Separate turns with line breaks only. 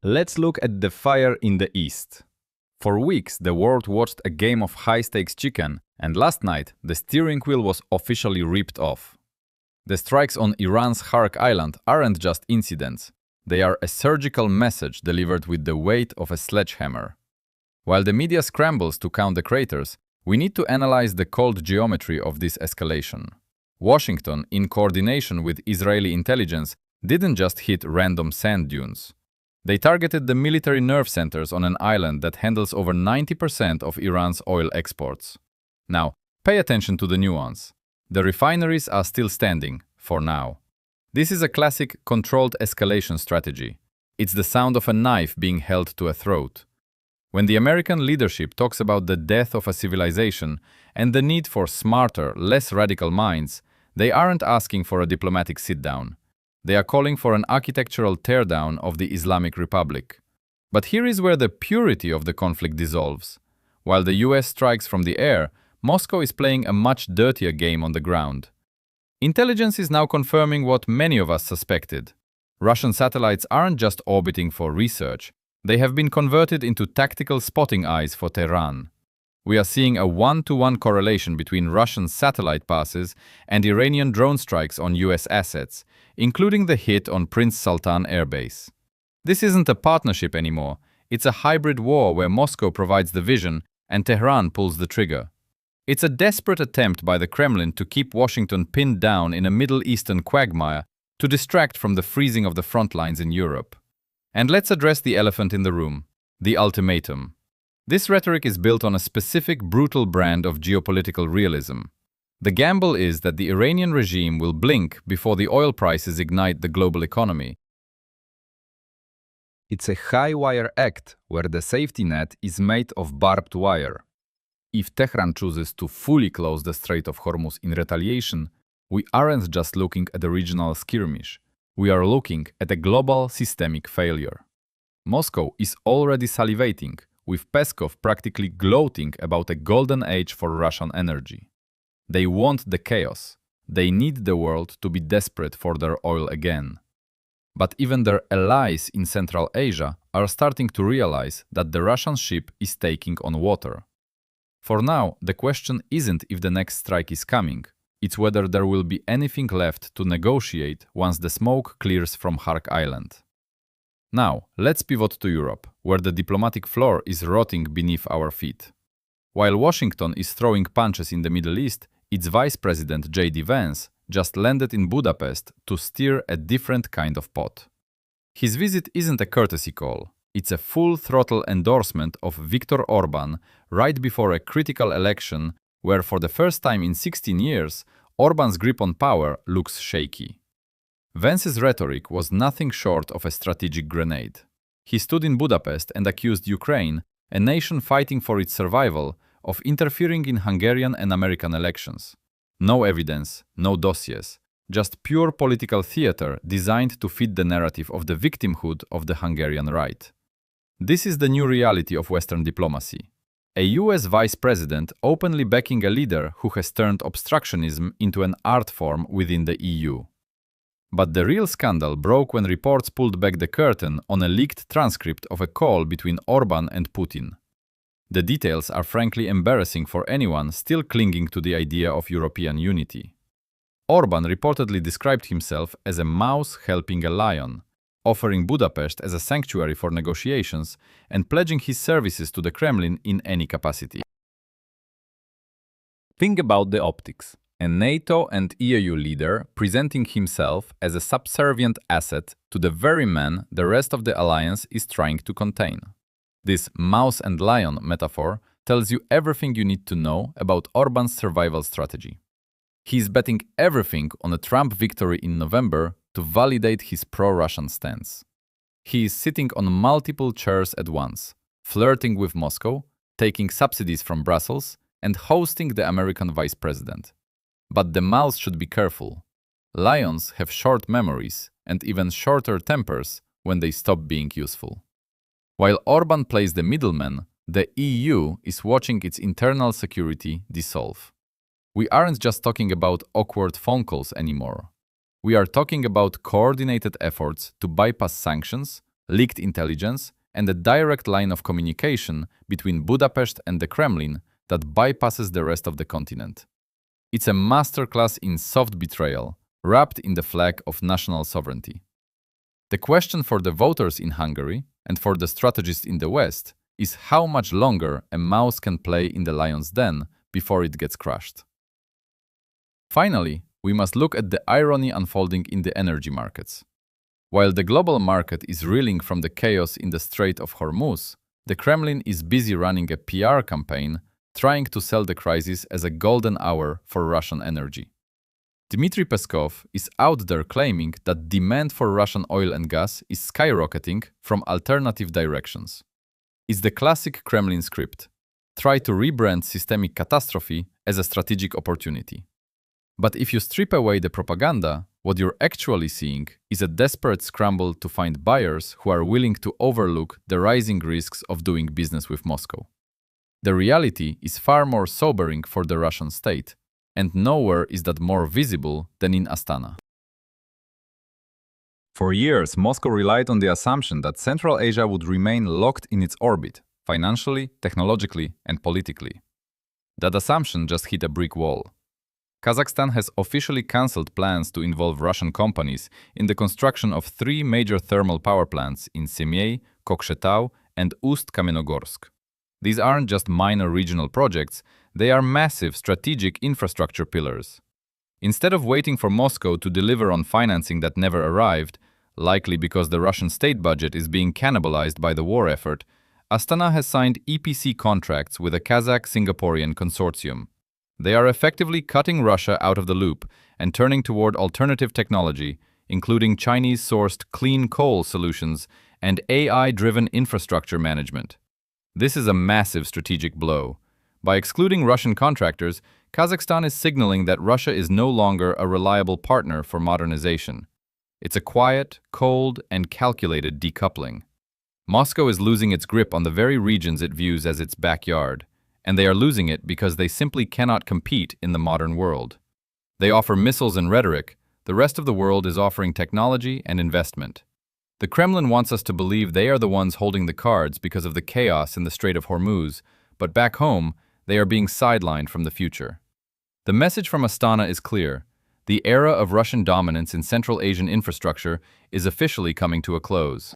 Let's look at the fire in the east. For weeks, the world watched a game of high-stakes chicken, and last night, the steering wheel was officially ripped off. The strikes on Iran's Hark Island aren't just incidents. They are a surgical message delivered with the weight of a sledgehammer. While the media scrambles to count the craters, we need to analyze the cold geometry of this escalation. Washington, in coordination with Israeli intelligence, didn't just hit random sand dunes. They targeted the military nerve centers on an island that handles over 90% of Iran's oil exports. Now, pay attention to the nuance. The refineries are still standing, for now. This is a classic controlled escalation strategy. It's the sound of a knife being held to a throat. When the American leadership talks about the death of a civilization and the need for smarter, less radical minds, they aren't asking for a diplomatic sit-down. They are calling for an architectural teardown of the Islamic Republic. But here is where the purity of the conflict dissolves. While the US strikes from the air, Moscow is playing a much dirtier game on the ground. Intelligence is now confirming what many of us suspected. Russian satellites aren't just orbiting for research. They have been converted into tactical spotting eyes for Tehran. We are seeing a one-to-one correlation between Russian satellite passes and Iranian drone strikes on US assets, including the hit on Prince Sultan Air Base. This isn't a partnership anymore. It's a hybrid war where Moscow provides the vision and Tehran pulls the trigger. It's a desperate attempt by the Kremlin to keep Washington pinned down in a Middle Eastern quagmire to distract from the freezing of the front lines in Europe. And let's address the elephant in the room, the ultimatum. This rhetoric is built on a specific brutal brand of geopolitical realism. The gamble is that the Iranian regime will blink before the oil prices ignite the global economy. It's a high-wire act where the safety net is made of barbed wire. If Tehran chooses to fully close the Strait of Hormuz in retaliation, we aren't just looking at a regional skirmish. We are looking at a global systemic failure. Moscow is already salivating, with Peskov practically gloating about a golden age for Russian energy. They want the chaos. They need the world to be desperate for their oil again. But even their allies in Central Asia are starting to realize that the Russian ship is taking on water. For now, the question isn't if the next strike is coming. It's whether there will be anything left to negotiate once the smoke clears from Hark Island. Now, let's pivot to Europe, where the diplomatic floor is rotting beneath our feet. While Washington is throwing punches in the Middle East, its Vice President J.D. Vance just landed in Budapest to stir a different kind of pot. His visit isn't a courtesy call. It's a full-throttle endorsement of Viktor Orban right before a critical election where for the first time in 16 years, Orban's grip on power looks shaky. Vance's rhetoric was nothing short of a strategic grenade. He stood in Budapest and accused Ukraine, a nation fighting for its survival, of interfering in Hungarian and American elections. No evidence, no dossiers, just pure political theater designed to fit the narrative of the victimhood of the Hungarian right. This is the new reality of Western diplomacy. A US vice president openly backing a leader who has turned obstructionism into an art form within the EU. But the real scandal broke when reports pulled back the curtain on a leaked transcript of a call between Orban and Putin. The details are frankly embarrassing for anyone still clinging to the idea of European unity. Orban reportedly described himself as a mouse helping a lion, offering Budapest as a sanctuary for negotiations and pledging his services to the Kremlin in any capacity. Think about the optics. A NATO and EU leader presenting himself as a subservient asset to the very man the rest of the alliance is trying to contain. This mouse and lion metaphor tells you everything you need to know about Orban's survival strategy. He's betting everything on a Trump victory in November to validate his pro-Russian stance. He is sitting on multiple chairs at once, flirting with Moscow, taking subsidies from Brussels, and hosting the American vice president. But the mouse should be careful. Lions have short memories and even shorter tempers when they stop being useful. While Orban plays the middleman, the EU is watching its internal security dissolve. We aren't just talking about awkward phone calls anymore. We are talking about coordinated efforts to bypass sanctions, leaked intelligence, and a direct line of communication between Budapest and the Kremlin that bypasses the rest of the continent. It's a masterclass in soft betrayal, wrapped in the flag of national sovereignty. The question for the voters in Hungary and for the strategists in the West is how much longer a mouse can play in the lion's den before it gets crushed. Finally, we must look at the irony unfolding in the energy markets. While the global market is reeling from the chaos in the Strait of Hormuz, the Kremlin is busy running a PR campaign trying to sell the crisis as a golden hour for Russian energy. Dmitry Peskov is out there claiming that demand for Russian oil and gas is skyrocketing from alternative directions. It's the classic Kremlin script: try to rebrand systemic catastrophe as a strategic opportunity. But if you strip away the propaganda, what you're actually seeing is a desperate scramble to find buyers who are willing to overlook the rising risks of doing business with Moscow. The reality is far more sobering for the Russian state, and nowhere is that more visible than in Astana. For years, Moscow relied on the assumption that Central Asia would remain locked in its orbit, financially, technologically, and politically. That assumption just hit a brick wall. Kazakhstan has officially cancelled plans to involve Russian companies in the construction of 3 major thermal power plants in Semey, Kokshetau, and Ust-Kamenogorsk. These aren't just minor regional projects, they are massive strategic infrastructure pillars. Instead of waiting for Moscow to deliver on financing that never arrived, likely because the Russian state budget is being cannibalized by the war effort, Astana has signed EPC contracts with a Kazakh-Singaporean consortium. They are effectively cutting Russia out of the loop and turning toward alternative technology, including Chinese-sourced clean coal solutions and AI-driven infrastructure management. This is a massive strategic blow. By excluding Russian contractors, Kazakhstan is signaling that Russia is no longer a reliable partner for modernization. It's a quiet, cold, and calculated decoupling. Moscow is losing its grip on the very regions it views as its backyard, and they are losing it because they simply cannot compete in the modern world. They offer missiles and rhetoric, the rest of the world is offering technology and investment. The Kremlin wants us to believe they are the ones holding the cards because of the chaos in the Strait of Hormuz, but back home, they are being sidelined from the future. The message from Astana is clear. The era of Russian dominance in Central Asian infrastructure is officially coming to a close.